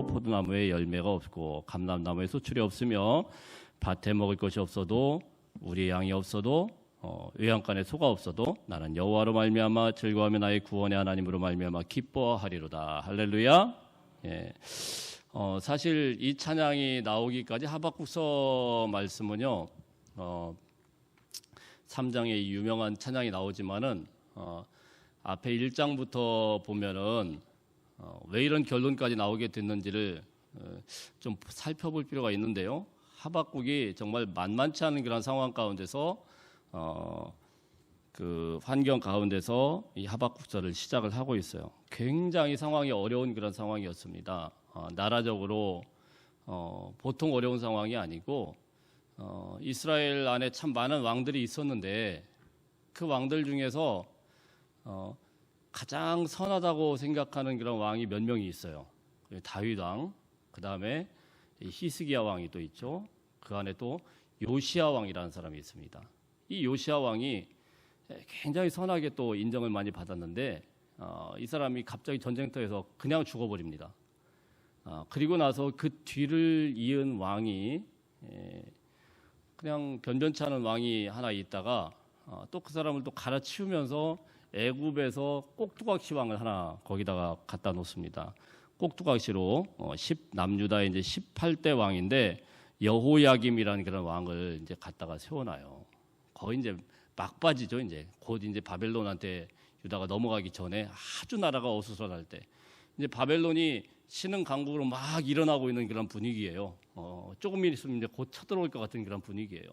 없고 포도나무에 열매가 없고 감람나무에 소출이 없으며 밭에 먹을 것이 없어도 우리의 양이 없어도 외양간에 소가 없어도 나는 여호와로 말미암아 즐거워하며 나의 구원의 하나님으로 말미암아 기뻐하리로다. 할렐루야. 예. 사실 이 찬양이 나오기까지 하박국서 말씀은요 3장에 유명한 찬양이 나오지만은 앞에 1장부터 보면은 왜 이런 결론까지 나오게 됐는지를 좀 살펴볼 필요가 있는데요. 하박국이 정말 만만치 않은 그런 상황 가운데서 그 환경 가운데서 이 하박국서를 시작을 하고 있어요. 굉장히 상황이 어려운 그런 상황이었습니다. 나라적으로 보통 어려운 상황이 아니고 이스라엘 안에 참 많은 왕들이 있었는데 그 왕들 중에서 가장 선하다고 생각하는 그런 왕이 몇 명이 있어요. 다윗 왕, 그 다음에 히스기야 왕이 또 있죠. 그 안에 또 요시야 왕이라는 사람이 있습니다. 이 요시야 왕이 굉장히 선하게 또 인정을 많이 받았는데 이 사람이 갑자기 전쟁터에서 그냥 죽어버립니다. 그리고 나서 그 뒤를 이은 왕이 그냥 변변치 않은 왕이 하나 있다가 또 그 사람을 또 갈아치우면서 애굽에서 꼭두각시 왕을 하나 거기다가 갖다 놓습니다. 꼭두각시로 남유다의 이제 18대 왕인데 여호야김이라는 그런 왕을 이제 갖다가 세워놔요. 거의 이제 막바지죠. 이제 곧 이제 바벨론한테 유다가 넘어가기 전에 아주 나라가 어수선할 때 이제 바벨론이 신흥 강국으로 막 일어나고 있는 그런 분위기예요. 조금 있으면 이제 곧 쳐들어올 것 같은 그런 분위기예요.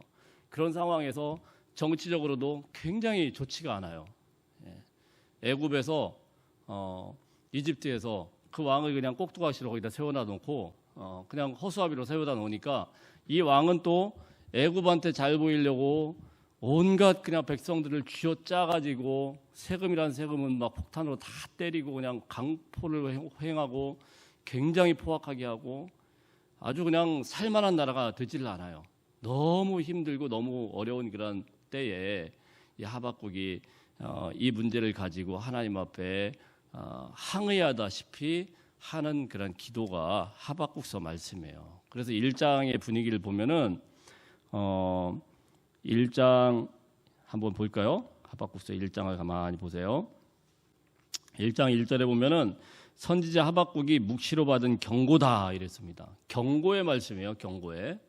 그런 상황에서 정치적으로도 굉장히 좋지가 않아요. 애굽에서 이집트에서 그 왕을 그냥 꼭두각시로 거기다 세워놔 놓고 그냥 허수아비로 세워다 놓으니까 이 왕은 또 애굽한테 잘 보이려고 온갖 그냥 백성들을 쥐어짜가지고 세금이란 세금은 막 폭탄으로 다 때리고 그냥 강포를 행하고 굉장히 포악하게 하고 아주 그냥 살만한 나라가 되질 않아요. 너무 힘들고 너무 어려운 그런 때에 이 하박국이 이 문제를 가지고 하나님 앞에 항의하다시피 하는 그런 기도가 하박국서 말씀이에요. 그래서 1장의 분위기를 보면은 1장 한번 볼까요? 하박국서 1장을 가만히 보세요. 1장 1절에 보면은 선지자 하박국이 묵시로 받은 경고다 이랬습니다. 경고의 말씀이에요. 경고의.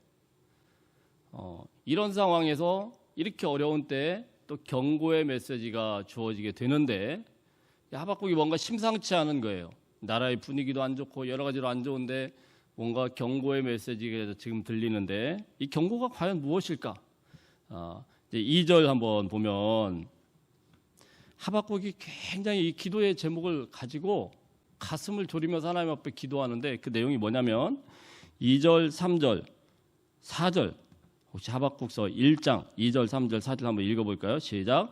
이런 상황에서 이렇게 어려운 때 또 경고의 메시지가 주어지게 되는데 하박국이 뭔가 심상치 않은 거예요. 나라의 분위기도 안 좋고 여러 가지로 안 좋은데 뭔가 경고의 메시지가 지금 들리는데 이 경고가 과연 무엇일까? 이제 2절 한번 보면 하박국이 굉장히 이 기도의 제목을 가지고 가슴을 졸이면서 하나님 앞에 기도하는데 그 내용이 뭐냐면 2절, 3절, 4절 혹시 하박국서 1장 2절, 3절, 4절 한번 읽어볼까요? 시작.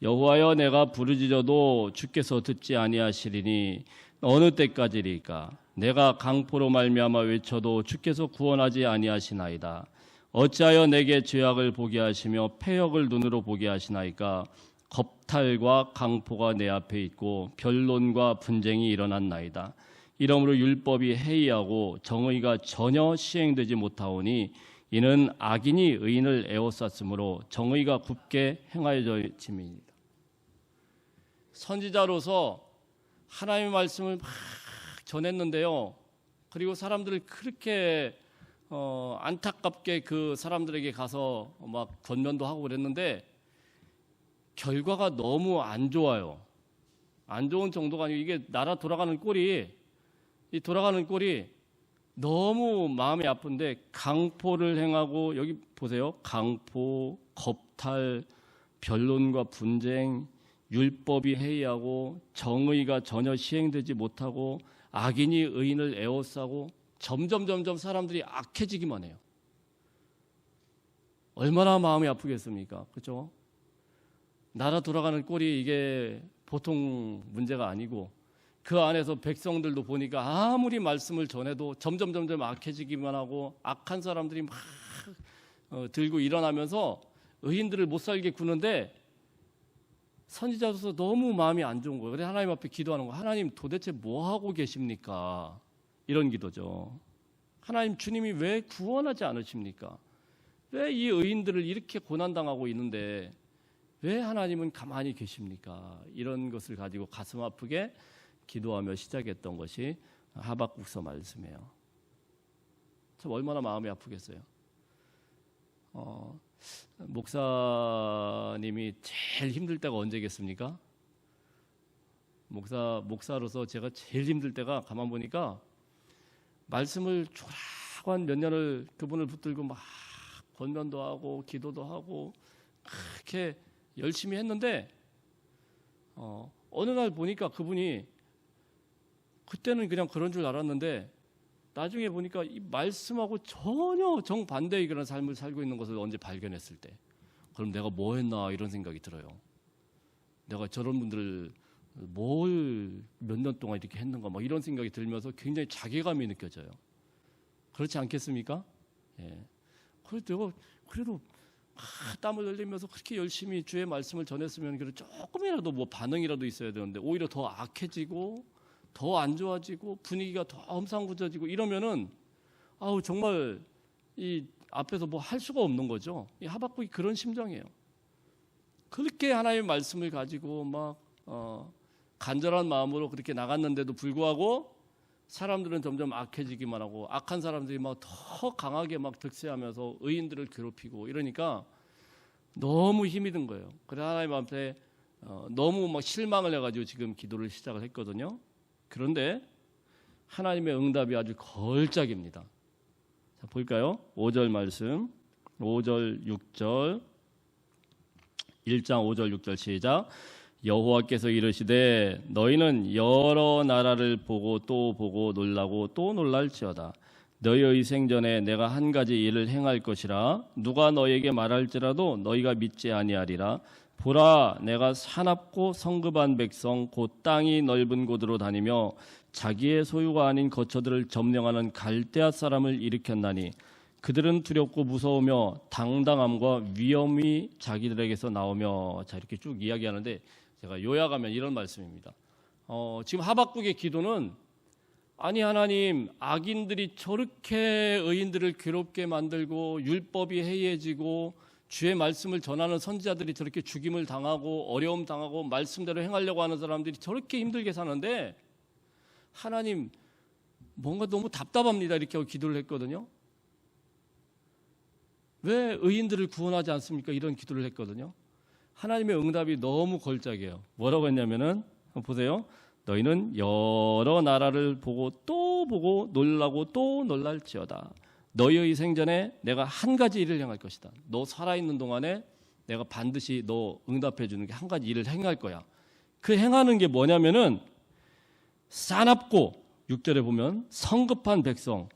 여호와여 내가 부르짖어도 주께서 듣지 아니하시리니 어느 때까지리까? 내가 강포로 말미암아 외쳐도 주께서 구원하지 아니하시나이다. 어찌하여 내게 죄악을 보게 하시며 패역을 눈으로 보게 하시나이까? 겁탈과 강포가 내 앞에 있고 변론과 분쟁이 일어났나이다. 이러므로 율법이 해이하고 정의가 전혀 시행되지 못하오니 이는 악인이 의인을 에워쌌으므로 정의가 굽게 행하여짐이니이다. 선지자로서 하나님의 말씀을 막 전했는데요. 그리고 사람들을 그렇게 안타깝게 그 사람들에게 가서 막 권면도 하고 그랬는데 결과가 너무 안 좋아요. 안 좋은 정도가 아니고 이게 나라 돌아가는 꼴이 너무 마음이 아픈데 강포를 행하고 여기 보세요. 강포, 겁탈, 변론과 분쟁, 율법이 해이하고 정의가 전혀 시행되지 못하고 악인이 의인을 에워싸고 점점 사람들이 악해지기만 해요. 얼마나 마음이 아프겠습니까? 그렇죠? 나라 돌아가는 꼴이 이게 보통 문제가 아니고 그 안에서 백성들도 보니까 아무리 말씀을 전해도 점점 악해지기만 하고 악한 사람들이 막 들고 일어나면서 의인들을 못 살게 구는데 선지자로서 너무 마음이 안 좋은 거예요. 그래서 하나님 앞에 기도하는 거예요. 하나님 도대체 뭐 하고 계십니까? 이런 기도죠. 하나님, 주님이 왜 구원하지 않으십니까? 왜 이 의인들을 이렇게 고난당하고 있는데 왜 하나님은 가만히 계십니까? 이런 것을 가지고 가슴 아프게 기도하며 시작했던 것이 하박국서 말씀이에요. 참 얼마나 마음이 아프겠어요. 목사님이 제일 힘들 때가 언제겠습니까? 목사로서 제가 제일 힘들 때가 가만 보니까 말씀을 조라고 한 몇 년을 그분을 붙들고 막 권면도 하고 기도도 하고 그렇게 열심히 했는데 어느 날 보니까 그분이 그때는 그냥 그런 줄 알았는데 나중에 보니까 이 말씀하고 전혀 정반대의 그런 삶을 살고 있는 것을 언제 발견했을 때 그럼 내가 뭐 했나 이런 생각이 들어요. 내가 저런 분들을 뭘 몇 년 동안 이렇게 했는가 막 이런 생각이 들면서 굉장히 자괴감이 느껴져요. 그렇지 않겠습니까? 예. 그래도 땀을 흘리면서 그렇게 열심히 주의 말씀을 전했으면 그래도 조금이라도 뭐 반응이라도 있어야 되는데 오히려 더 악해지고 더 안 좋아지고 분위기가 더 험상궂어지고 이러면은 정말 이 앞에서 뭐 할 수가 없는 거죠. 이 하박국이 그런 심정이에요. 그렇게 하나님의 말씀을 가지고 막 간절한 마음으로 그렇게 나갔는데도 불구하고 사람들은 점점 악해지기만 하고 악한 사람들이 막 더 강하게 막 득세하면서 의인들을 괴롭히고 이러니까 너무 힘이 든 거예요. 그래서 하나님 앞에 너무 막 실망을 해가지고 지금 기도를 시작을 했거든요. 그런데 하나님의 응답이 아주 걸작입니다. 자, 볼까요? 5절 말씀, 5절, 6절, 1장 5절, 6절 시작. 여호와께서 이르시되 너희는 여러 나라를 보고 또 보고 놀라고 또 놀랄지어다. 너희의 생전에 내가 한 가지 일을 행할 것이라. 누가 너희에게 말할지라도 너희가 믿지 아니하리라. 보라, 내가 사납고 성급한 백성 곧 땅이 넓은 곳으로 다니며 자기의 소유가 아닌 거처들을 점령하는 갈대아 사람을 일으켰나니 그들은 두렵고 무서우며 당당함과 위엄이 자기들에게서 나오며. 자, 이렇게 쭉 이야기하는데 제가 요약하면 이런 말씀입니다. 지금 하박국의 기도는 아니 하나님, 악인들이 저렇게 의인들을 괴롭게 만들고 율법이 해이해지고 주의 말씀을 전하는 선지자들이 저렇게 죽임을 당하고 어려움 당하고 말씀대로 행하려고 하는 사람들이 저렇게 힘들게 사는데 하나님 뭔가 너무 답답합니다. 이렇게 하고 기도를 했거든요. 왜 의인들을 구원하지 않습니까? 이런 기도를 했거든요. 하나님의 응답이 너무 걸작이에요. 뭐라고 했냐면은 보세요. 너희는 여러 나라를 보고 또 보고 놀라고 또 놀랄지어다. 너희의 생전에 내가 한 가지 일을 행할 것이다. 너 살아있는 동안에 내가 반드시 너 응답해 주는 게 한 가지 일을 행할 거야. 그 행하는 게 뭐냐면은 싸납고 6절에 보면 성급한 백성,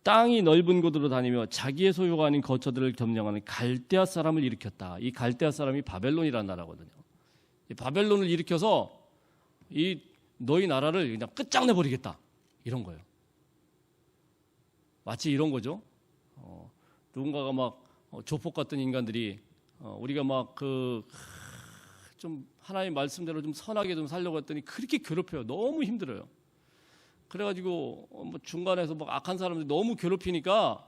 땅이 넓은 곳으로 다니며 자기의 소유가 아닌 거처들을 점령하는 갈대아 사람을 일으켰다. 이 갈대아 사람이 바벨론이라는 나라거든요. 이 바벨론을 일으켜서 이 너희 나라를 그냥 끝장내 버리겠다. 이런 거예요. 마치 이런 거죠. 누군가가 막 조폭 같은 인간들이 우리가 막 좀 하나님 말씀대로 좀 선하게 좀 살려고 했더니 그렇게 괴롭혀요. 너무 힘들어요. 그래가지고 뭐 중간에서 막 악한 사람들이 너무 괴롭히니까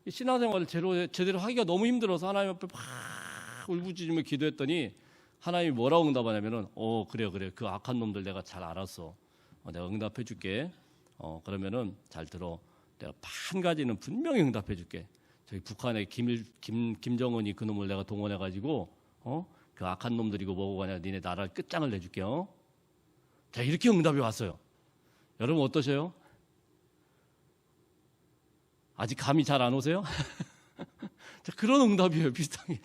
신앙생활을 제대로 하기가 너무 힘들어서 하나님 앞에 막 울부짖으며 기도했더니 하나님이 뭐라고 응답하냐면은 그래 그 악한 놈들 내가 잘 알았어. 내가 응답해 줄게. 그러면은 잘 들어. 내가 한 가지는 분명히 응답해 줄게. 저기 북한의 김정은이 그 놈을 내가 동원해 가지고 그 악한 놈들이고 뭐고 아니라 니네 나라를 끝장을 내줄게요. 자, 이렇게 응답이 왔어요. 여러분 어떠세요? 아직 감이 잘 안 오세요? 자, 그런 응답이에요. 비슷하게.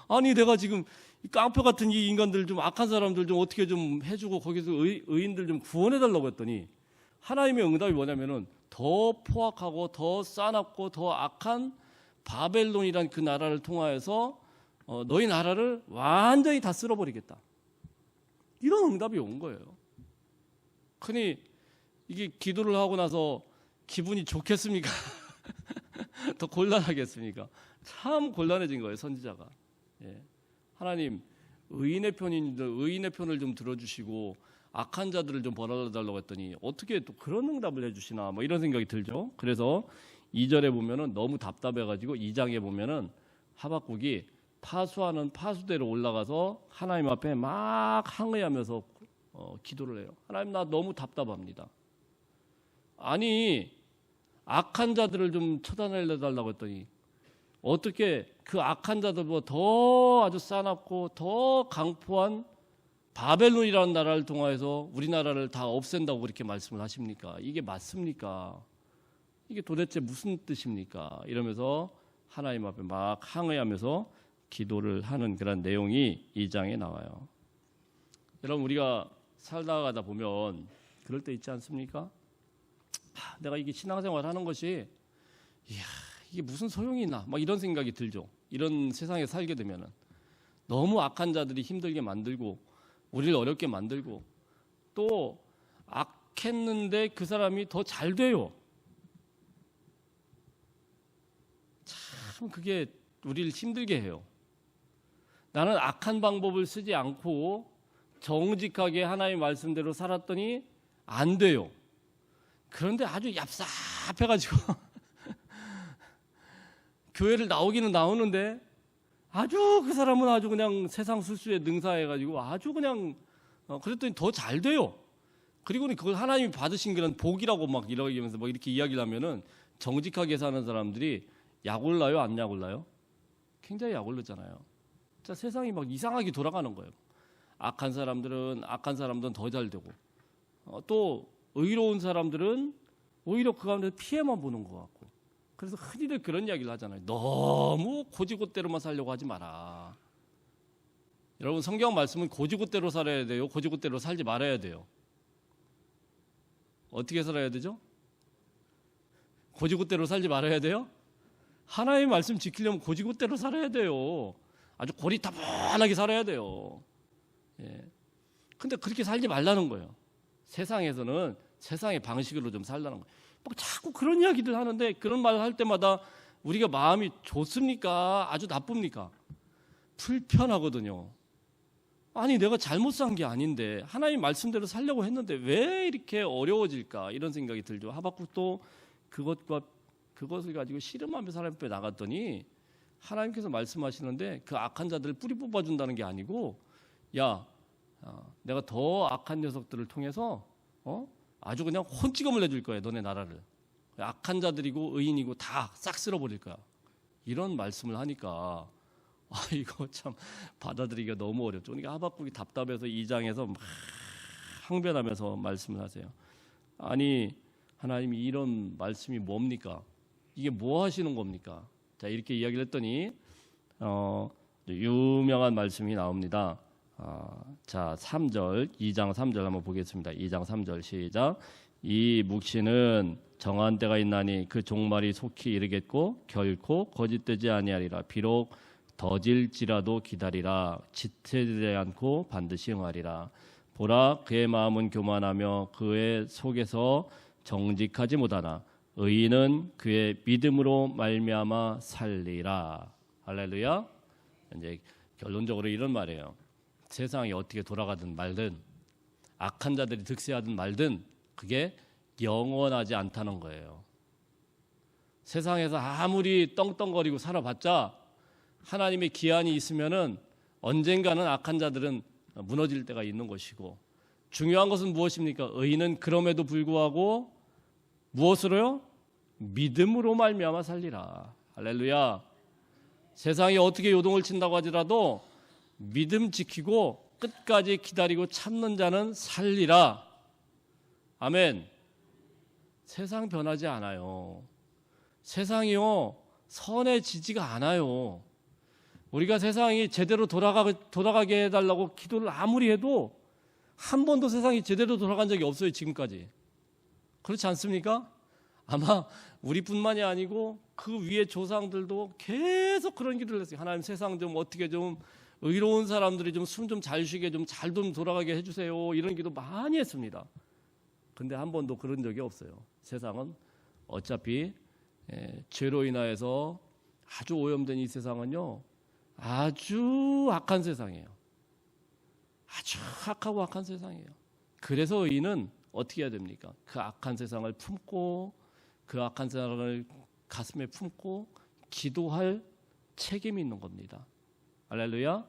아니 내가 지금 깡패 같은 이 인간들 좀 악한 사람들 좀 어떻게 좀 해주고 거기서 의인들 좀 구원해달라고 했더니 하나님의 응답이 뭐냐면은 더 포악하고 더 싸납고 더 악한 바벨론이란 그 나라를 통하여서 너희 나라를 완전히 다 쓸어버리겠다. 이런 응답이 온 거예요. 그니 이게 기도를 하고 나서 기분이 좋겠습니까? 더 곤란하겠습니까? 참 곤란해진 거예요, 선지자가. 예. 하나님, 의인의 편인데 의인의 편을 좀 들어주시고 악한 자들을 좀 벌어달라고 했더니 어떻게 또 그런 응답을 해주시나 뭐 이런 생각이 들죠. 그래서 2절에 보면은 너무 답답해가지고 2장에 보면은 하박국이 파수하는 파수대로 올라가서 하나님 앞에 막 항의하면서 기도를 해요. 하나님, 나 너무 답답합니다. 아니, 악한 자들을 좀 처단해달라고 했더니 어떻게 그 악한 자들보다 더 아주 싸납고 더 강포한 바벨론이라는 나라를 통하여서 우리나라를 다 없앤다고 그렇게 말씀을 하십니까? 이게 맞습니까? 이게 도대체 무슨 뜻입니까? 이러면서 하나님 앞에 막 항의하면서 기도를 하는 그런 내용이 2장에 나와요. 여러분, 우리가 살다가다 보면 그럴 때 있지 않습니까? 내가 이게 신앙생활 하는 것이 이게 무슨 소용이 있나 막 이런 생각이 들죠. 이런 세상에 살게 되면은 너무 악한 자들이 힘들게 만들고 우리를 어렵게 만들고 또 악했는데 그 사람이 더 잘 돼요. 참 그게 우리를 힘들게 해요. 나는 악한 방법을 쓰지 않고 정직하게 하나님의 말씀대로 살았더니 안 돼요. 그런데 아주 얍삽해가지고 교회를 나오기는 나오는데 아주 그 사람은 아주 그냥 세상 술수에 능사해가지고 아주 그냥 그랬더니 더 잘 돼요. 그리고는 그걸 하나님이 받으신 그런 복이라고 막 이러면서 뭐 이렇게 이야기를 하면은 정직하게 사는 사람들이 약 올라요, 안 약 올라요? 굉장히 약 올르잖아요. 자, 세상이 막 이상하게 돌아가는 거예요. 악한 사람들은 더 잘 되고 또 의로운 사람들은 오히려 그 가운데 피해만 보는 것 같고. 그래서 흔히들 그런 이야기를 하잖아요. 너무 고지고대로만 살려고 하지 마라. 여러분, 성경 말씀은 고지고대로 살아야 돼요? 고지고대로 살지 말아야 돼요? 어떻게 살아야 되죠? 고지고대로 살지 말아야 돼요? 하나님의 말씀 지키려면 고지고대로 살아야 돼요. 아주 고리타분하게 살아야 돼요. 예. 근데 그렇게 살지 말라는 거예요. 세상에서는 세상의 방식으로 좀 살라는 거예요. 막 자꾸 그런 이야기들 하는데 그런 말을 할 때마다 우리가 마음이 좋습니까? 아주 나쁩니까? 불편하거든요. 아니, 내가 잘못 산 게 아닌데 하나님 말씀대로 살려고 했는데 왜 이렇게 어려워질까? 이런 생각이 들죠. 하박국도 그것을 가지고 씨름하면서 하나님 앞에 나갔더니 하나님께서 말씀하시는데 그 악한 자들을 뿌리 뽑아준다는 게 아니고 내가 더 악한 녀석들을 통해서 아주 그냥 혼찌검을 내줄 거야. 너네 나라를. 악한 자들이고 의인이고 다 싹 쓸어버릴 거야. 이런 말씀을 하니까 이거 참 받아들이기가 너무 어렵죠. 그러니까 하박국이 답답해서 2장에서 막 항변하면서 말씀을 하세요. 아니, 하나님이 이런 말씀이 뭡니까? 이게 뭐 하시는 겁니까? 자, 이렇게 이야기를 했더니 유명한 말씀이 나옵니다. 자, 3절, 2장 3절 한번 보겠습니다. 2장 3절 시작. 이 묵시는 정한 때가 있나니 그 종말이 속히 이르겠고 결코 거짓되지 아니하리라. 비록 더딜지라도 기다리라. 지체되지 않고 반드시 응하리라. 보라, 그의 마음은 교만하며 그의 속에서 정직하지 못하나 의인은 그의 믿음으로 말미암아 살리라. 할렐루야. 이제 결론적으로 이런 말이에요. 세상이 어떻게 돌아가든 말든 악한 자들이 득세하든 말든 그게 영원하지 않다는 거예요. 세상에서 아무리 떵떵거리고 살아봤자 하나님의 기한이 있으면은 언젠가는 악한 자들은 무너질 때가 있는 것이고, 중요한 것은 무엇입니까? 의인은 그럼에도 불구하고 무엇으로요? 믿음으로 말미암아 살리라. 할렐루야. 세상이 어떻게 요동을 친다고 하더라도 믿음 지키고 끝까지 기다리고 참는 자는 살리라. 아멘. 세상 변하지 않아요. 세상이요 선해지지가 않아요. 우리가 세상이 제대로 돌아가게 해달라고 기도를 아무리 해도 한 번도 세상이 제대로 돌아간 적이 없어요. 지금까지. 그렇지 않습니까? 아마 우리뿐만이 아니고 그 위에 조상들도 계속 그런 기도를 했어요. 하나님, 세상 좀 어떻게 좀 의로운 사람들이 좀 숨 좀 잘 쉬게 좀 잘 좀 돌아가게 해주세요. 이런 기도 많이 했습니다. 근데 한 번도 그런 적이 없어요. 세상은 어차피 죄로 인하여서 아주 오염된 이 세상은요 아주 악한 세상이에요. 아주 악하고 악한 세상이에요. 그래서 의인은 어떻게 해야 됩니까? 그 악한 세상을 품고 그 악한 세상을 가슴에 품고 기도할 책임이 있는 겁니다. 할렐루야.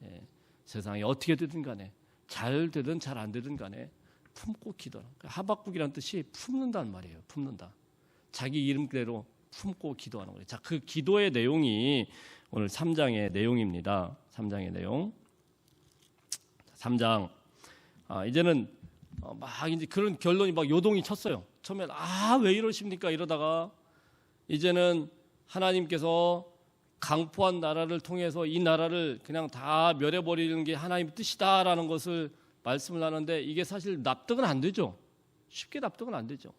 예, 세상이 어떻게 되든 간에 잘 되든 잘 안 되든 간에 품고 기도하는, 하박국이라는 뜻이 품는다는 말이에요. 품는다. 자기 이름대로 품고 기도하는 거예요. 자, 그 기도의 내용이 오늘 3장의 내용입니다. 3장의 내용. 3장. 이제는 막 이제 그런 결론이 막 요동이 쳤어요. 처음엔 왜 이러십니까? 이러다가 이제는 하나님께서 강포한 나라를 통해서 이 나라를 그냥 다 멸해버리는 게 하나님의 뜻이다라는 것을 말씀을 하는데 이게 사실 납득은 안 되죠. 쉽게 납득은 안 되죠.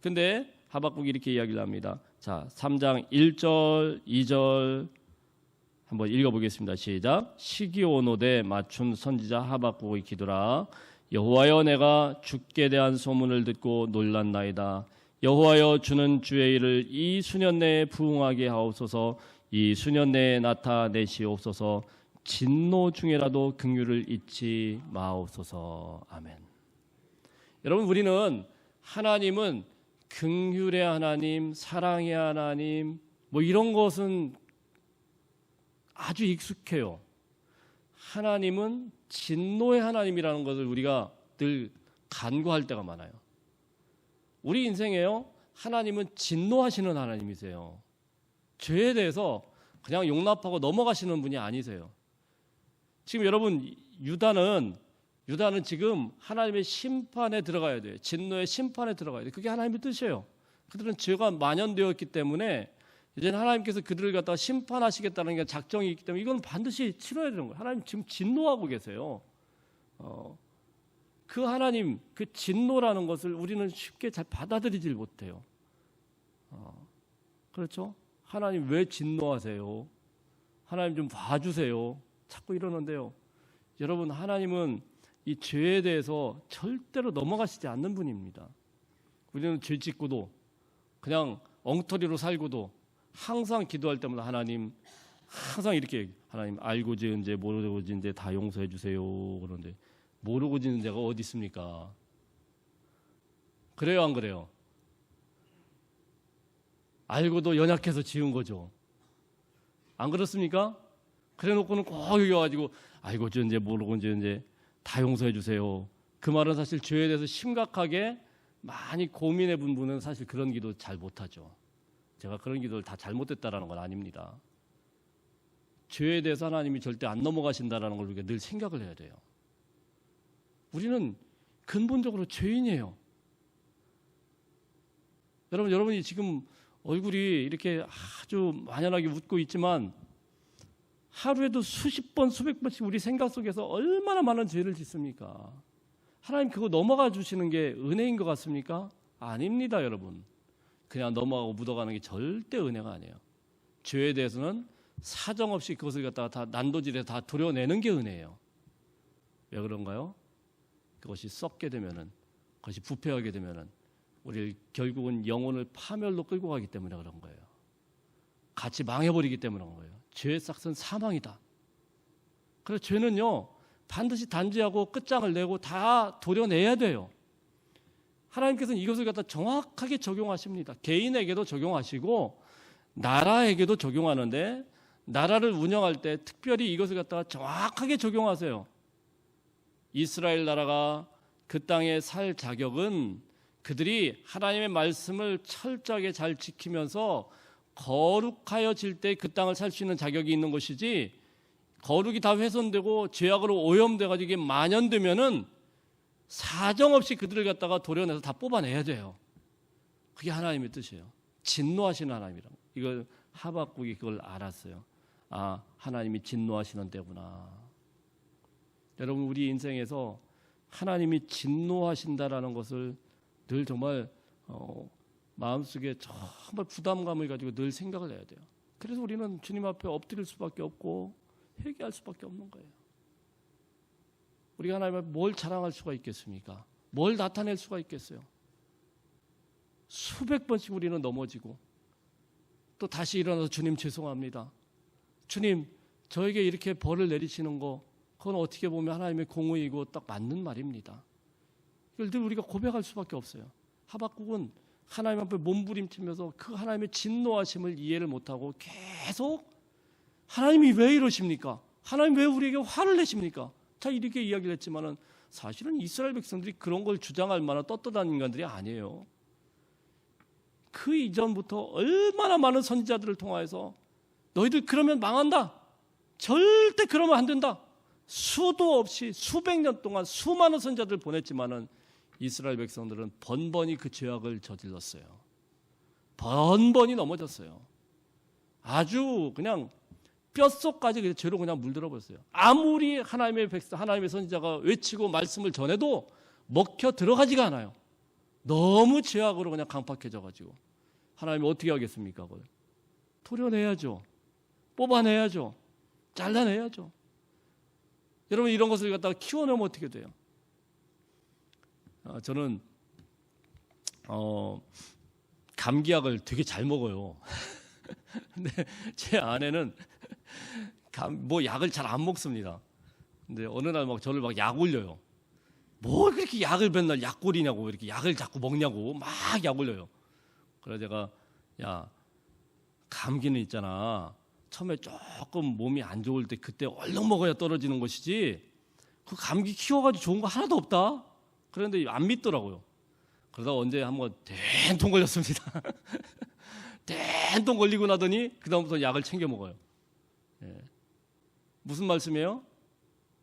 근데 하박국이 이렇게 이야기를 합니다. 자, 3장 1절, 2절 한번 읽어보겠습니다. 시작. 시기 오노되 맞춤 선지자 하박국의 기도라. 여호와여, 내가 주께 대한 소문을 듣고 놀랐나이다. 여호와여, 주는 주의 일을 이 수년 내에 부응하게 하옵소서. 이 수년 내에 나타내시옵소서. 진노 중에라도 긍휼을 잊지 마옵소서. 아멘. 여러분, 우리는 하나님은 긍휼의 하나님, 사랑의 하나님, 뭐 이런 것은 아주 익숙해요. 하나님은 진노의 하나님이라는 것을 우리가 늘 간구할 때가 많아요. 우리 인생에요, 하나님은 진노하시는 하나님이세요. 죄에 대해서 그냥 용납하고 넘어가시는 분이 아니세요. 지금 여러분, 유다는 지금 하나님의 심판에 들어가야 돼요. 진노의 심판에 들어가야 돼요. 그게 하나님의 뜻이에요. 그들은 죄가 만연되었기 때문에 이제는 하나님께서 그들을 갖다가 심판하시겠다는 게 작정이 있기 때문에 이건 반드시 치러야 되는 거예요. 하나님 지금 진노하고 계세요. 그 하나님, 그 진노라는 것을 우리는 쉽게 잘 받아들이질 못해요. 그렇죠? 하나님 왜 진노하세요? 하나님 좀 봐주세요. 자꾸 이러는데요. 여러분, 하나님은 이 죄에 대해서 절대로 넘어가시지 않는 분입니다. 우리는 죄 짓고도 그냥 엉터리로 살고도 항상 기도할 때마다 하나님, 항상 이렇게 하나님 알고 지은 죄 모르고 지은 죄 다 용서해 주세요. 그런데 모르고 지은 죄가 어디 있습니까? 그래요, 안 그래요? 알고도 연약해서 지은 거죠. 안 그렇습니까? 그래 놓고는 꼭 여기 와가지고 알고 지은 죄 모르고 지은 죄 다 용서해 주세요. 그 말은 사실 죄에 대해서 심각하게 많이 고민해 본 분은 사실 그런 기도 잘 못하죠. 제가 그런 기도를 다 잘못했다라는 건 아닙니다. 죄에 대해서 하나님이 절대 안 넘어가신다라는 걸 우리가 늘 생각을 해야 돼요. 우리는 근본적으로 죄인이에요. 여러분이 지금 얼굴이 이렇게 아주 만연하게 웃고 있지만 하루에도 수십 번, 수백 번씩 우리 생각 속에서 얼마나 많은 죄를 짓습니까? 하나님 그거 넘어가 주시는 게 은혜인 것 같습니까? 아닙니다, 여러분. 그냥 넘어가고 묻어가는 게 절대 은혜가 아니에요. 죄에 대해서는 사정없이 그것을 갖다가 다 난도질해서 다 도려내는 게 은혜예요. 왜 그런가요? 그것이 썩게 되면은, 그것이 부패하게 되면은 우리 결국은 영혼을 파멸로 끌고 가기 때문에 그런 거예요. 같이 망해버리기 때문에 그런 거예요. 죄의 싹은 사망이다. 그래서 죄는요, 반드시 단죄하고 끝장을 내고 다 도려내야 돼요. 하나님께서는 이것을 갖다 정확하게 적용하십니다. 개인에게도 적용하시고 나라에게도 적용하는데, 나라를 운영할 때 특별히 이것을 갖다가 정확하게 적용하세요. 이스라엘 나라가 그 땅에 살 자격은 그들이 하나님의 말씀을 철저하게 잘 지키면서 거룩하여질 때 그 땅을 살 수 있는 자격이 있는 것이지, 거룩이 다 훼손되고 죄악으로 오염돼가지고 이게 만연되면은 사정없이 그들을 갖다가 도려내서 다 뽑아내야 돼요. 그게 하나님의 뜻이에요. 진노하시는 하나님이라고. 이걸 하박국이 그걸 알았어요. 아, 하나님이 진노하시는 때구나. 여러분, 우리 인생에서 하나님이 진노하신다라는 것을 늘 정말 마음속에 정말 부담감을 가지고 늘 생각을 해야 돼요. 그래서 우리는 주님 앞에 엎드릴 수밖에 없고 회개할 수밖에 없는 거예요. 우리가 하나님 앞에 뭘 자랑할 수가 있겠습니까? 뭘 나타낼 수가 있겠어요? 수백 번씩 우리는 넘어지고 또 다시 일어나서 주님 죄송합니다. 주님, 저에게 이렇게 벌을 내리시는 거 그건 어떻게 보면 하나님의 공의이고 딱 맞는 말입니다. 이걸 늘 우리가 고백할 수밖에 없어요. 하박국은 하나님 앞에 몸부림치면서 그 하나님의 진노하심을 이해를 못하고 계속 하나님이 왜 이러십니까? 하나님 왜 우리에게 화를 내십니까? 자, 이렇게 이야기를 했지만은 사실은 이스라엘 백성들이 그런 걸 주장할 만한 떳떳한 인간들이 아니에요. 그 이전부터 얼마나 많은 선지자들을 통하여서 너희들 그러면 망한다. 절대 그러면 안 된다. 수도 없이 수백 년 동안 수많은 선지자들을 보냈지만은 이스라엘 백성들은 번번이 그 죄악을 저질렀어요. 번번이 넘어졌어요. 아주 그냥 뼛속까지 죄로 그냥 물들어 버렸어요. 아무리 하나님의 백성, 하나님의 선지자가 외치고 말씀을 전해도 먹혀 들어가지가 않아요. 너무 죄악으로 그냥 강팍해져 가지고 하나님이 어떻게 하겠습니까? 그걸 도려내야죠. 뽑아내야죠. 잘라내야죠. 여러분 이런 것을 갖다가 키워내면 어떻게 돼요? 저는 감기약을 되게 잘 먹어요. 근데 제 아내는 약을 잘 안 먹습니다. 근데 어느 날 막 저를 막 약 올려요. 뭐 그렇게 약을 맨날 약골이냐고 이렇게 약을 자꾸 먹냐고 막 약 올려요. 그래서 제가 야 감기는 있잖아. 처음에 조금 몸이 안 좋을 때 그때 얼른 먹어야 떨어지는 것이지 그 감기 키워가지고 좋은 거 하나도 없다. 그런데 안 믿더라고요. 그러다 언제 한번 된통 걸렸습니다. 된통 걸리고 나더니 그 다음부터 약을 챙겨 먹어요. 예. 무슨 말씀이에요?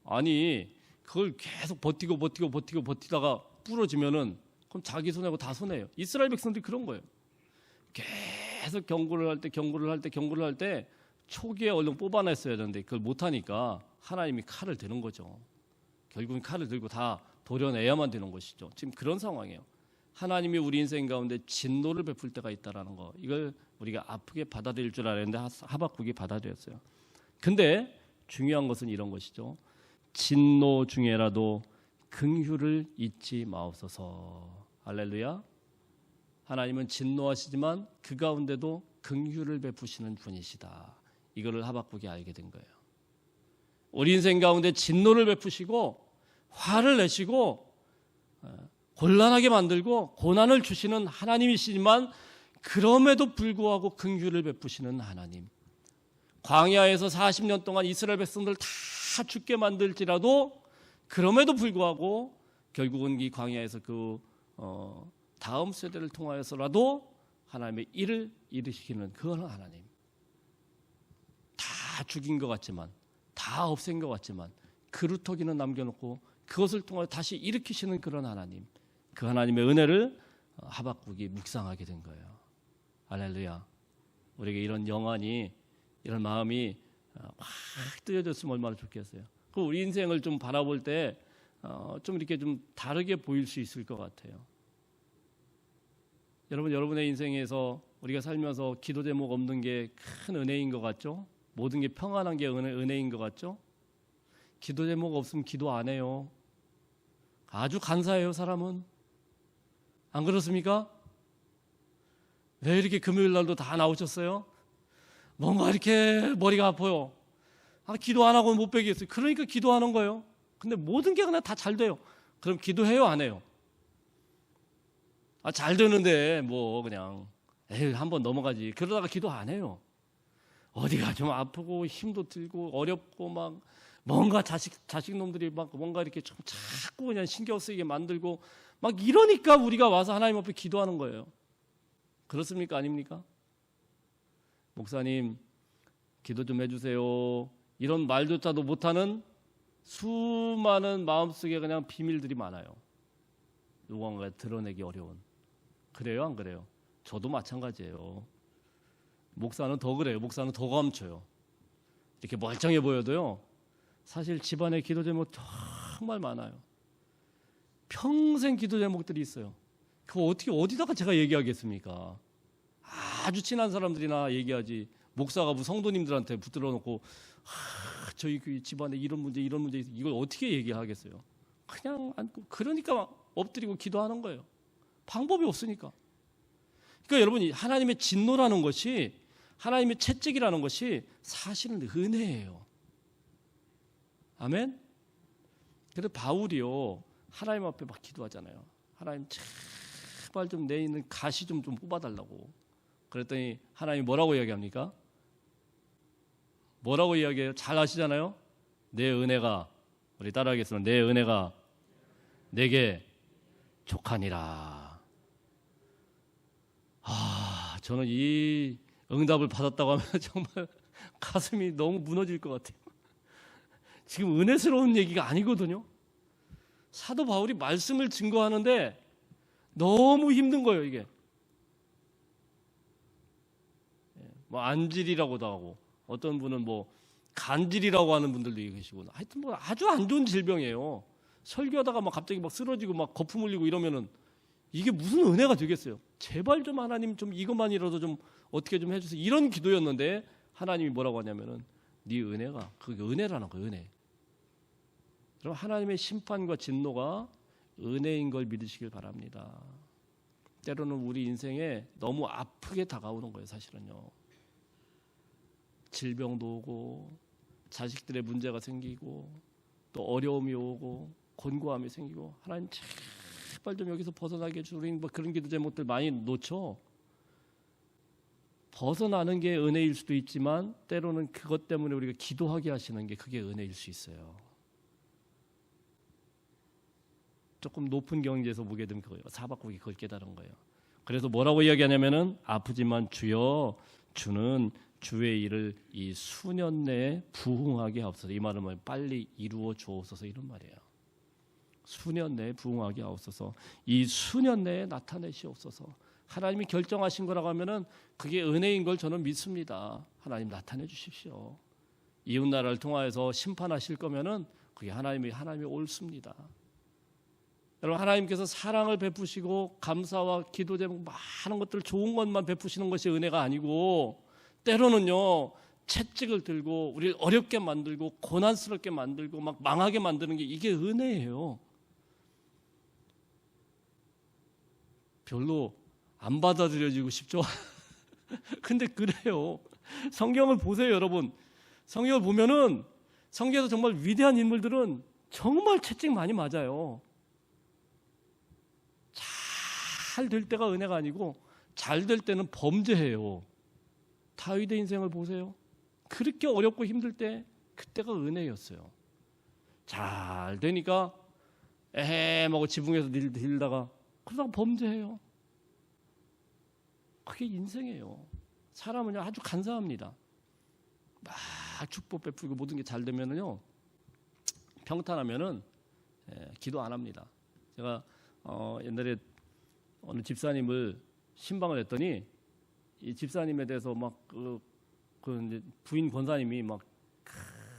아니 그걸 계속 버티다가 부러지면은 그럼 자기 손해고 다 손해예요. 이스라엘 백성들이 그런 거예요. 계속 경고를 할 때 초기에 얼른 뽑아냈어야 되는데 그걸 못하니까 하나님이 칼을 드는 거죠. 결국은 칼을 들고 다 도려내야만 되는 것이죠. 지금 그런 상황이에요. 하나님이 우리 인생 가운데 진노를 베풀 때가 있다라는 거, 이걸 우리가 아프게 받아들일 줄 알았는데 하박국이 받아들였어요. 근데 중요한 것은 이런 것이죠. 진노 중에라도 긍휼을 잊지 마옵소서. 할렐루야. 하나님은 진노하시지만 그 가운데도 긍휼을 베푸시는 분이시다. 이거를 하박국이 알게 된 거예요. 우리 인생 가운데 진노를 베푸시고 화를 내시고 곤란하게 만들고 고난을 주시는 하나님이시지만 그럼에도 불구하고 긍휼을 베푸시는 하나님. 광야에서 40년 동안 이스라엘 백성들 다 죽게 만들지라도 그럼에도 불구하고 결국은 이 광야에서 다음 세대를 통하여서라도 하나님의 일을 이루시키는 그런 하나님. 다 죽인 것 같지만 다 없앤 것 같지만 그루터기는 남겨놓고 그것을 통하여 다시 일으키시는 그런 하나님. 그 하나님의 은혜를 하박국이 묵상하게 된 거예요. 할렐루야. 우리에게 이런 영안이 이런 마음이 확 뜨여졌으면 얼마나 좋겠어요. 그 우리 인생을 좀 바라볼 때 좀 이렇게 좀 다르게 보일 수 있을 것 같아요. 여러분의 인생에서 우리가 살면서 기도 제목 없는 게 큰 은혜인 것 같죠? 모든 게 평안한 게 은혜인 것 같죠? 기도 제목 없으면 기도 안 해요. 아주 간사해요, 사람은. 안 그렇습니까? 왜 이렇게 금요일 날도 다 나오셨어요? 뭔가 이렇게 머리가 아파요. 기도 안 하고는 못 빼겠어요. 그러니까 기도하는 거예요. 근데 모든 게 그냥 다 잘 돼요. 그럼 기도해요, 안 해요? 잘 되는데 뭐 그냥 한번 넘어가지. 그러다가 기도 안 해요. 어디가 좀 아프고 힘도 들고 어렵고 막 뭔가 자식 놈들이 막 뭔가 이렇게 좀 자꾸 그냥 신경 쓰이게 만들고 막 이러니까 우리가 와서 하나님 앞에 기도하는 거예요. 그렇습니까? 아닙니까? 목사님 기도 좀 해주세요. 이런 말조차도 못하는 수많은 마음속에 그냥 비밀들이 많아요. 누군가 드러내기 어려운. 그래요? 안 그래요? 저도 마찬가지예요. 목사는 더 그래요. 목사는 더 감춰요. 이렇게 멀쩡해 보여도요. 사실 집안에 기도 제목 정말 많아요. 평생 기도 제목들이 있어요. 그거 어디다가 제가 얘기하겠습니까? 아주 친한 사람들이나 얘기하지. 목사가 성도님들한테 붙들어 놓고 저희 그 집안에 이런 문제 이걸 어떻게 얘기하겠어요? 그냥 안고 그러니까 엎드리고 기도하는 거예요. 방법이 없으니까. 그러니까 여러분 하나님의 진노라는 것이 하나님의 채찍이라는 것이 사실은 은혜예요. 아멘? 그래서 바울이요 하나님 앞에 막 기도하잖아요. 하나님 제발 좀 내 있는 가시 좀 뽑아달라고. 그랬더니 하나님 뭐라고 이야기합니까? 뭐라고 이야기해요? 잘 아시잖아요. 내 은혜가, 우리 따라하겠습니다. 내 은혜가 내게 족하니라. 저는 이 응답을 받았다고 하면 정말 가슴이 너무 무너질 것 같아요. 지금 은혜스러운 얘기가 아니거든요. 사도 바울이 말씀을 증거하는데 너무 힘든 거예요, 이게. 뭐 안질이라고도 하고 어떤 분은 뭐 간질이라고 하는 분들도 계시고 하여튼 뭐 아주 안 좋은 질병이에요. 설교하다가 막 갑자기 막 쓰러지고 막 거품 흘리고 이러면은 이게 무슨 은혜가 되겠어요? 제발 좀 하나님 좀 이것만이라도 좀 어떻게 좀 해주세요. 이런 기도였는데 하나님이 뭐라고 하냐면은 네 은혜가 그게 은혜라는 거예요. 은혜. 그럼 하나님의 심판과 진노가 은혜인 걸 믿으시길 바랍니다. 때로는 우리 인생에 너무 아프게 다가오는 거예요. 사실은요. 질병도 오고 자식들의 문제가 생기고 또 어려움이 오고 곤고함이 생기고 하나님 제발 좀 여기서 벗어나게 해주는 뭐 그런 기도 제목들 많이 놓죠. 벗어나는 게 은혜일 수도 있지만 때로는 그것 때문에 우리가 기도하게 하시는 게 그게 은혜일 수 있어요. 조금 높은 경지에서 보게 되면 그거예요. 사바국이 그걸 깨달은 거예요. 그래서 뭐라고 이야기하냐면은 아프지만 주여 주는 주의 일을 이 수년 내에 부흥하게 하옵소서. 이 말은 뭐 빨리 이루어 주옵소서 이런 말이에요. 수년 내에 부흥하게 하옵소서. 이 수년 내에 나타내시옵소서. 하나님이 결정하신 거라고 하면은 그게 은혜인 걸 저는 믿습니다. 하나님 나타내 주십시오. 이웃 나라를 통하여서 심판하실 거면은 그게 하나님이 옳습니다. 여러분 하나님께서 사랑을 베푸시고 감사와 기도 제목 많은 것들 좋은 것만 베푸시는 것이 은혜가 아니고 때로는요 채찍을 들고 우리를 어렵게 만들고 고난스럽게 만들고 막 망하게 만드는 게 이게 은혜예요. 별로 안 받아들여지고 싶죠? 근데 그래요. 성경을 보세요, 여러분. 성경을 보면은 성경에서 정말 위대한 인물들은 정말 채찍 많이 맞아요. 잘 될 때가 은혜가 아니고 잘 될 때는 범죄해요. 다윗의 인생을 보세요. 그렇게 어렵고 힘들 때 그때가 은혜였어요. 잘 되니까 에헴하고 지붕에서 들다가 그러다가 범죄해요. 그게 인생이에요. 사람은 아주 간사합니다. 막 축복 베풀고 모든 게 잘 되면은요 평탄하면은 기도 안 합니다. 제가 옛날에 어느 집사님을 신방을 했더니 이 집사님에 대해서 막 이제 부인 권사님이 막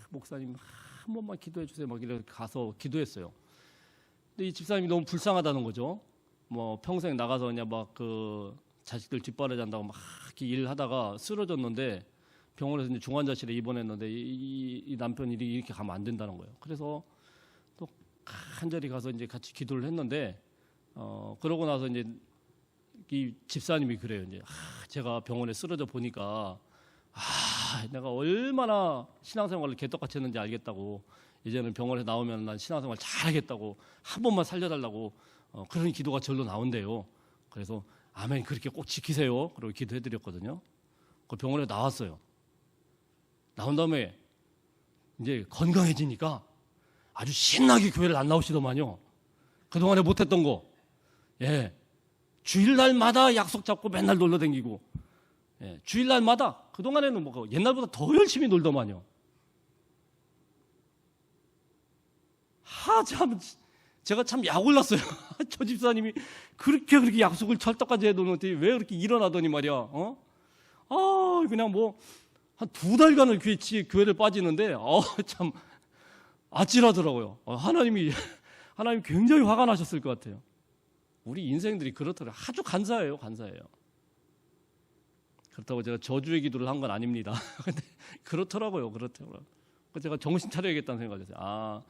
목사님 한 번만 기도해 주세요 막 이렇게 가서 기도했어요. 근데 이 집사님이 너무 불쌍하다는 거죠. 뭐 평생 나가서 그냥 막 자식들 뒷바라지 한다고 막 이렇게 일을 하다가 쓰러졌는데 병원에서 이제 중환자실에 입원했는데 이 남편이 이렇게 가면 안 된다는 거예요. 그래서 또 간절히 가서 이제 같이 기도를 했는데 그러고 나서 이제 이 집사님이 그래요. 이제 제가 병원에 쓰러져 보니까 내가 얼마나 신앙생활을 개떡같이 했는지 알겠다고 이제는 병원에 나오면 난 신앙생활 잘하겠다고 한 번만 살려달라고 그런 기도가 절로 나온대요. 그래서 아멘 그렇게 꼭 지키세요. 그리고 기도해드렸거든요. 그 병원에 나왔어요. 나온 다음에 이제 건강해지니까 아주 신나게 교회를 안 나오시더만요. 그동안에 못했던 거. 주일날마다 약속 잡고 맨날 놀러 다니고 주일날마다 그동안에는 뭐 옛날보다 더 열심히 놀더만요. 참 제가 참 약올랐어요. 저 집사님이 그렇게 약속을 철떡까지 해놓는데 왜 그렇게 일어나더니 말이야. 그냥 뭐 한 2달간을 교회를 빠지는데 참 아찔하더라고요. 하나님 굉장히 화가 나셨을 것 같아요. 우리 인생들이 그렇더라고요. 아주 간사해요. 그렇다고 제가 저주의 기도를 한 건 아닙니다. 근데 그렇더라고요. 제가 정신 차려야겠다는 생각을 했어요.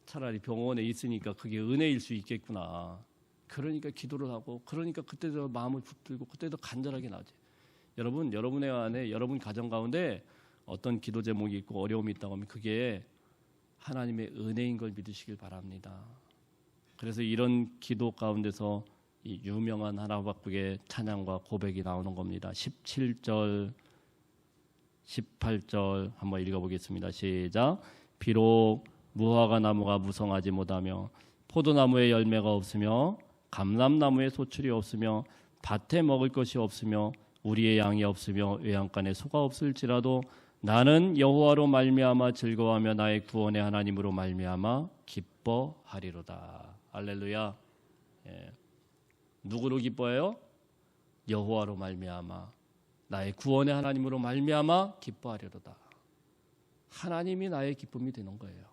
차라리 병원에 있으니까 그게 은혜일 수 있겠구나. 그러니까 기도를 하고 그러니까 그때도 마음을 붙들고 그때도 간절하게 나지. 여러분의 안에 여러분 가정 가운데 어떤 기도 제목이 있고 어려움이 있다고 하면 그게 하나님의 은혜인 걸 믿으시길 바랍니다. 그래서 이런 기도 가운데서 이 유명한 하나밖에 찬양과 고백이 나오는 겁니다. 17절 18절 한번 읽어보겠습니다. 시작. 비록 무화과 나무가 무성하지 못하며 포도나무에 열매가 없으며 감람나무에 소출이 없으며 밭에 먹을 것이 없으며 우리의 양이 없으며 외양간에 소가 없을지라도 나는 여호와로 말미암아 즐거워하며 나의 구원의 하나님으로 말미암아 기뻐하리로다. 할렐루야. 예. 누구로 기뻐해요? 여호와로 말미암아 나의 구원의 하나님으로 말미암아 기뻐하리로다. 하나님이 나의 기쁨이 되는 거예요.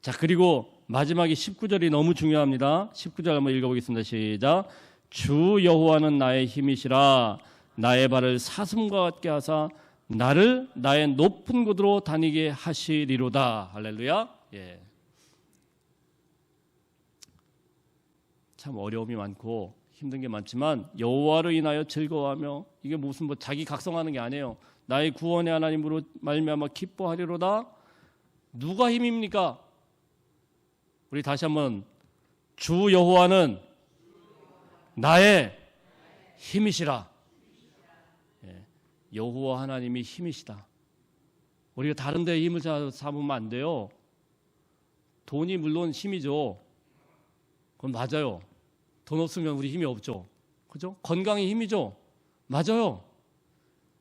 자, 그리고 마지막에 19절이 너무 중요합니다. 19절 한번 읽어보겠습니다. 시작. 주 여호와는 나의 힘이시라. 나의 발을 사슴과 같게 하사 나를 나의 높은 곳으로 다니게 하시리로다. 할렐루야. 예. 참 어려움이 많고 힘든 게 많지만 여호와로 인하여 즐거워하며, 이게 무슨 뭐 자기 각성하는 게 아니에요. 나의 구원의 하나님으로 말미암아 기뻐하리로다. 누가 힘입니까? 우리 다시 한번, 주 여호와는 나의 힘이시라. 예. 여호와 하나님이 힘이시다. 우리가 다른 데에 힘을 삼으면 안 돼요. 돈이 물론 힘이죠. 그건 맞아요. 돈 없으면 우리 힘이 없죠. 그죠? 건강이 힘이죠. 맞아요.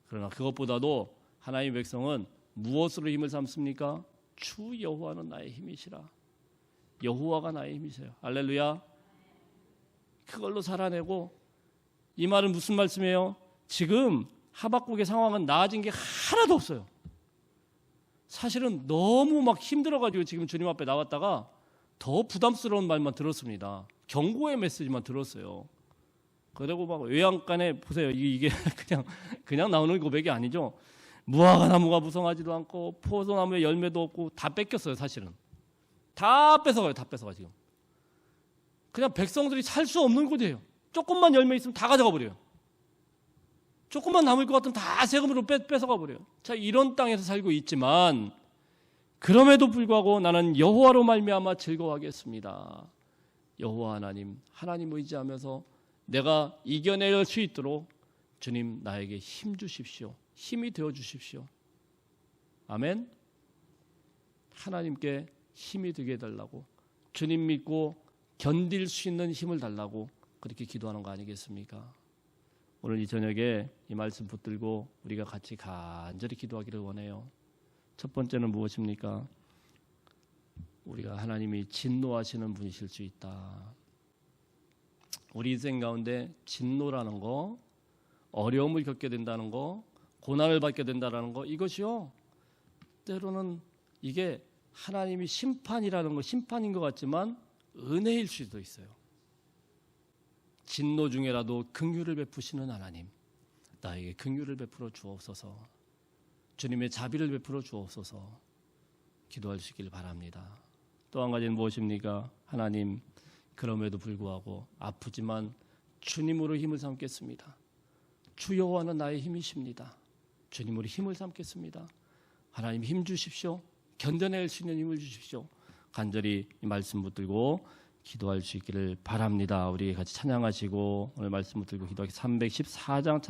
그러나 그것보다도 하나님의 백성은 무엇으로 힘을 삼습니까? 주 여호와는 나의 힘이시라. 여호와가 나의 힘이세요. 할렐루야. 그걸로 살아내고, 이 말은 무슨 말씀이에요? 지금 하박국의 상황은 나아진 게 하나도 없어요. 사실은 너무 막 힘들어가지고 지금 주님 앞에 나왔다가 더 부담스러운 말만 들었습니다. 경고의 메시지만 들었어요. 그리고 막 외양간에 보세요. 이게 그냥 나오는 고백이 아니죠. 무화과 나무가 무성하지도 않고 포도나무에 열매도 없고 다 뺏겼어요. 사실은 다 뺏어가요. 다 뺏어가. 지금 그냥 백성들이 살 수 없는 곳이에요. 조금만 열매 있으면 다 가져가 버려요. 조금만 남을 것 같으면 다 세금으로 뺏어가 버려요. 자, 이런 땅에서 살고 있지만 그럼에도 불구하고 나는 여호와로 말미암아 즐거워하겠습니다. 여호와 하나님 의지하면서 내가 이겨낼 수 있도록 주님 나에게 힘 주십시오. 힘이 되어 주십시오. 아멘. 하나님께 힘이 되게 해달라고, 주님 믿고 견딜 수 있는 힘을 달라고 그렇게 기도하는 거 아니겠습니까? 오늘 이 저녁에 이 말씀 붙들고 우리가 같이 간절히 기도하기를 원해요. 첫 번째는 무엇입니까? 우리가 하나님이 진노하시는 분이실 수 있다. 우리 인생 가운데 진노라는 거, 어려움을 겪게 된다는 거, 고난을 받게 된다는 거, 이것이요, 때로는 이게 하나님이 심판이라는 거, 심판인 것 같지만 은혜일 수도 있어요. 진노 중에라도 긍휼을 베푸시는 하나님, 나에게 긍휼을 베풀어 주옵소서, 주님의 자비를 베풀어 주옵소서 기도할 수 있기를 바랍니다. 또 한 가지는 무엇입니까? 하나님, 그럼에도 불구하고 아프지만 주님으로 힘을 삼겠습니다. 주 여호와는 나의 힘이십니다. 주님으로 힘을 삼겠습니다. 하나님 힘 주십시오. 견뎌낼 수 있는 힘을 주십시오. 간절히 이 말씀 붙들고 기도할 수 있기를 바랍니다. 우리 같이 찬양하시고 오늘 말씀 붙들고 기도하기 314장